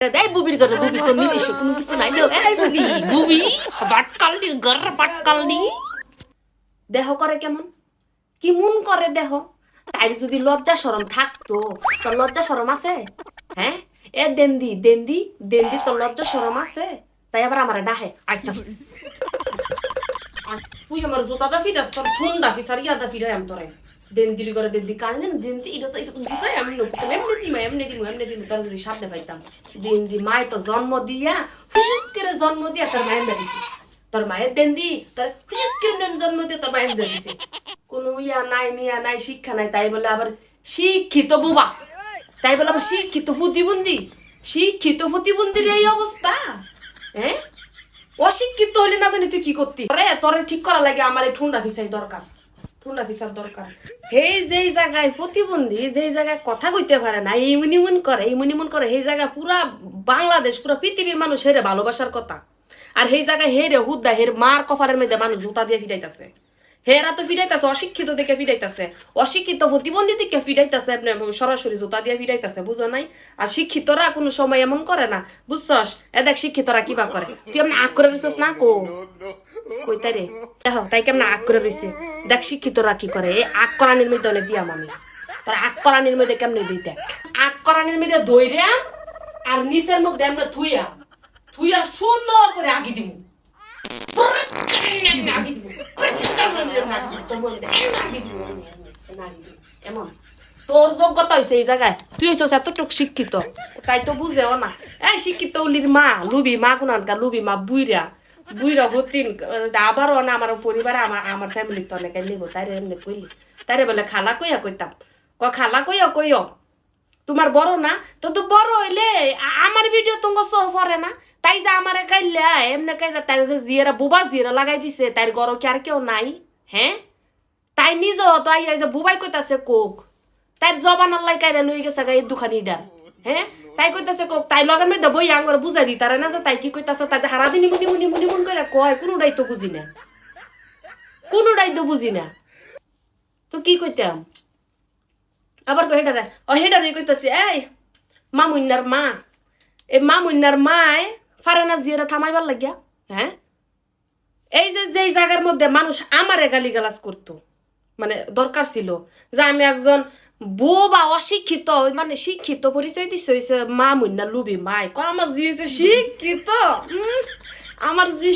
দেয় বুবির ঘরে বুবি তো নিজস্ব কোনো কিছু নাই এই বুবি বুবি বাটকালনি ঘর বাটকালনি দেহ করে কেমন কি মন করে দেহ তাই যদি লজ্জা শরম থাকতো তোর লজ্জা শরম আছে হ্যাঁ এ দেন্দি দেন্দি দেন্দি তোর লজ্জা শরম আছে তাই আবার আমার ডাহে আইতা তুই আমার জুতাটা ফিটাস তোর ঠুন্ডা ফিসার ইয়াদা ফিরাই আম তোরে দেন্দির করে দেন্দি কানে দেন্দি এটা তো জুতাই আমি লোক তো এমনি দিমু তার যদি সামনে পাইতাম দেন্দি মায় তো জন্ম দিয়া ফুসুক করে জন্ম দিয়া তোর মায়ের দিছে তোর মায়ের দেন্দি তোর ফুসুক করে জন্ম দিয়ে তোর মায়ের দিছে কোনো ইয়া নাই মিয়া নাই শিক্ষা নাই তাই বলে আবার শিক্ষিত বুবা তাই বলে আবার শিক্ষিত প্রতিবন্ধীর এই অবস্থা হ্যাঁ অশিক্ষিত হলে না জানি তুই কি করতি তোরে ঠিক করা লাগে আমার এই ঠুন্ডা ফিসাই দরকার ঠুন্ডা ফিসার দরকার এই যেই জায়গায় প্রতিবন্ধী যেই জায়গায় কথা কইতে পারে না ইমন ইমন করে সেই জায়গায় পুরা বাংলাদেশ পুরা পৃথিবীর মানুষ হেরে ভালোবাসার কথা আর সেই জায়গায় হেরে হুদ্দা হের মার কফারের মধ্যে মানুষ জুতা দিয়ে ফিরাইতেছে হেরা তো ফিরাইতেছে অশিক্ষিত দিকে ফিরাইতেছে অশিক্ষিত প্রতিবন্ধী দিকে ফিরাইতেছে আপনি সরাসরি জুতা দিয়ে ফিরাইতেছে বুঝো নাই আর শিক্ষিতরা কোনো সময় এমন করে না বুঝছস এ দেখ শিক্ষিতরা কিবা করে তুই এমন আগ করে রইছস না কই তাই রে দেখো তাই কেমন আগ করে রইছে দেখ শিক্ষিতরা কি করে এই আগ করানির মধ্যে অনেক দিয়াম আমি তোর আগ করানির মধ্যে কেমনে দিই দেখ আগ করানির মধ্যে দইরাম আর নিচের মধ্যে আমরা থুইয়া সুন্দর করে আগি দিব এমন তোর যোগ্যতা হয়েছে এই জায়গায় তুই হয়েছিস এতটুকু শিক্ষিত তাই তো বুঝেও না এই শিক্ষিত উলির মা লুবি মা গুনানকা লুবি মা বুইরা হতিন আবারও না আমার পরিবারে আমার ফ্যামিলি তো অনেকে নিব তাইরে এমনি কইলি তাইরে বলে খালা কইয়া কইতাম খালা কইও তোমার বড় না তো বড় হইলে আমার ভিডিও তোমার সহ পড়ে না তাই যে আমারে কাইলে এমনি কাইলে তাই যে জিয়েরা বুবা জিয়েরা লাগাই দিছে তাই গরো কি আর কেউ নাই হ্যাঁ তাই নিজে তো আই যে বুবাই কইতাছে কোক তাই জবান আল্লাহ কাইরা লই গেছে এই দুখানি ডার হ্যাঁ তাই কইতাছে কোক তাই লগের মধ্যে বই আঙ্গর বুঝাই দি তারে না যে তাই কি কইতাছে তাই যে হারাদিন মুনি করে কয় কোনোটাই তো বুঝি না তো কি কইতাম আবার হেডারে হেডারে কইতাছে এই মামুন্নার মা এই মামুন্নার মায় পারে না জিয়েরা থামাইবার লাগিয়া হ্যাঁ এই যে যেই জায়গার মধ্যে মানুষ আমারে গালিগালাজ করতো মানে দরকার ছিল যে আমি একজন বোবা অশিক্ষিত মানে শিক্ষিত পরিচয় দিচ্ছে হয়েছে মামুন্না লুবি মাই আমার জি হয়েছে শিক্ষিত আমার যে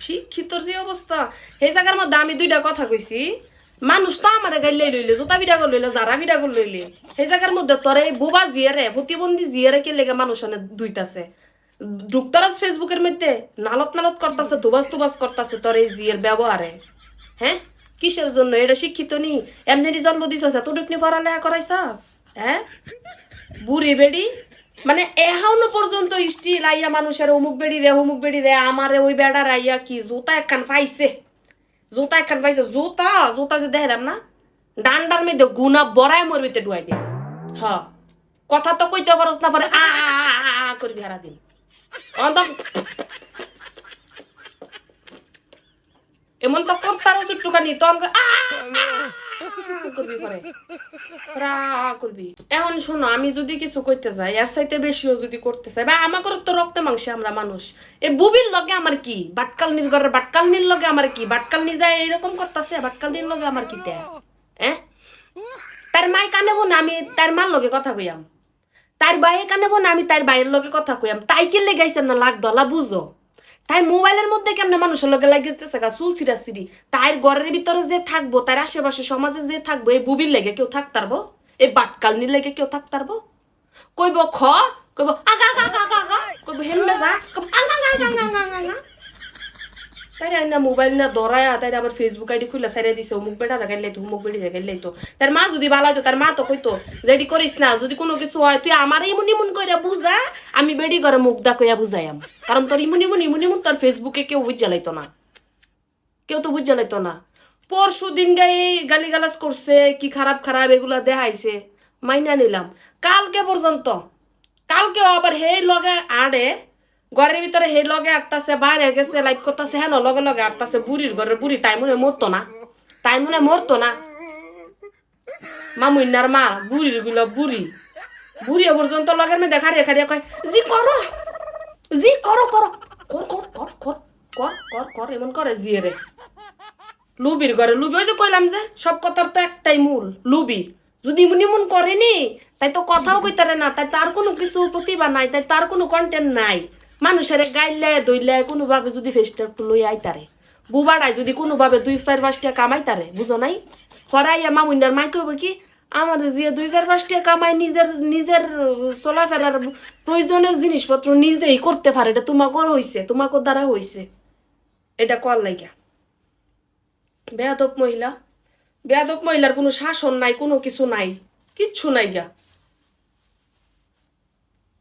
শিক্ষিতর যে অবস্থা সেই জায়গার মধ্যে আমি দুইটা কথা কইছি মানুষ তো আমার গাইলে লইলে জোতা বিড়া করে লইলে যারা বিড়া করে লইলে সেই জায়গার মধ্যে তোর এই বোবা জিয়ারে প্রতিবন্ধী জিয়ারে কে লেগে মানুষ অনেক দুইতাছে ঢুকতারাস ফেসবুকের মধ্যে নালত করতাছে তুবাস করতাছে তোর এই জিয়ের ব্যবহারে হ্যাঁ কিসের জন্য এটা শিক্ষিত নি এমনি জন্ম দিছস এতটুকনি পড়ালেখা করাইছাস হ্যাঁ বুড়ি বেড়ি মানে এখনো পর্যন্ত স্টিল আইয়া মানুষের অমুক বেড়ি রে আমারে ওই বেড়ার আইয়া কি জোতা একখান পাইছে জুতা যে দেখলাম না ডান্ডার মধ্যে গুনা বড়াই মরবিতে ডুয়াই দিন কথা তো কইতে পারস না পরে করবি হারা দিন এমন তো করতার একটুখানি তো করবি এখন শোনো আমি যদি কিছু করতে যাই এর চাইতে বেশিও যদি করতে চাই বা আমাকে তো রক্তে মাংসে আমরা মানুষ এই বুবির লগে আমার কি বাটকালনির ঘরের বাটকালনির লগে আমার কি বাটকালনি যায় এরকম করতেছে বাটকালনির লগে আমার কি তার মায় কানে বোন আমি তার মার লগে কথা কইয়াম তার বাইয়ে কানে বোন আমি তার বাইয়ের লগে কথা কইয়াম তাই কি লেগাইছে না লাগ দলা বুঝো তাই মোবাইলের মধ্যে কেমনে মানুষের লগে লাগিয়েছে চুল ছিড়ি তার ঘরের ভিতরে যে থাকবো তার আশেপাশে সমাজে যে থাকবো এই বুবির লেগে কেউ থাকতারবো এই বাটকালনির লেগে কেউ থাকতারবো কইব কইব কইব হেমনে যা তাই না মোবাইল না ধরায়া তাই আবার ফেসবুক আইডি খুলে সাইরে দিছে অমুক বেটা দেখাইলে তো অমুক বেড়ি দেখাইলে তো তার মা যদি ভালো হইতো তার মা তো কইতো যে এডি করিস না যদি কোনো কিছু হয় তুই আমার ইমন কইরা বুঝা আমি বেড়ি করে মুখ দা কইয়া বুঝাইয়াম কারণ তোর ইমন তোর ফেসবুকে কেউ বুঝা লাইতো না পরশু দিন গালিগালাজ করছে কি খারাপ এগুলা দেখাইছে মাইনা নিলাম কালকেও আবার হেই লগে আড়ে ঘরের ভিতরে হে লগে আটতাছে বাইরে গেছে লাইক করতেছে হ্যাঁ লগে আটতাছে বুড়ির ঘরের বুড়ি তাই মনে মরতো না মামুন্নার মা বুড়ির গুলো বুড়ি বুড়িয়া পর্যন্ত লগের মধ্যে খারিয়া খারিয়া কয় জি করো করো কর কর কর কর কর কর কর এমন করে জিয়ে রে লুবির ঘরে লুবি ওই যে কইলাম যে সব কথার তো একটাই মূল লুবি যদি নিমন করেনি তাই তো কথাও কইতারে না তাই তার কোনো কিছু প্রতিভা নাই তাই তার কোনো কন্টেন্ট নাই মানুষের গাইলে দইলে কোনোভাবে যদি ফেসটা একটু লই আইতারে বুবাড়াই যদি কোনোভাবে 2-4-5 টাকা কামাইতারে বুঝো নাই ফরাইয়া মামুন্ডার মাই কইব কি আমার যে 2-4-5 টাকা কামাই নিজের নিজের চলাফেরার প্রয়োজনের জিনিসপত্র নিজেই করতে পারে এটা তোমাকে হইছে তোমাকে দ্বারা হইছে এটা কর লাইগা বেয়াদব মহিলার কোনো শাসন নাই কোনো কিছু নাই কিচ্ছু নাই গা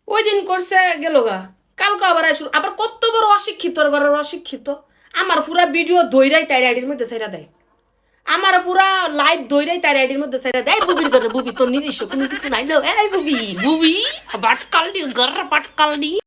ওই দিন করছে গেল গা কালকে আবার আসুন আবার কত বড় অশিক্ষিত অশিক্ষিত আমার পুরা ভিডিও দইরাই তাই আইডির মধ্যে ছেড়া দেয় আমার পুরা লাইভ দইরাই তাই আইডির মধ্যে ছেড়া দেয় বুবির করে বুবি তোর নিজস্ব কোনো কিছু নাই এই বুবি বাটকাল দি গর বাটকাল দি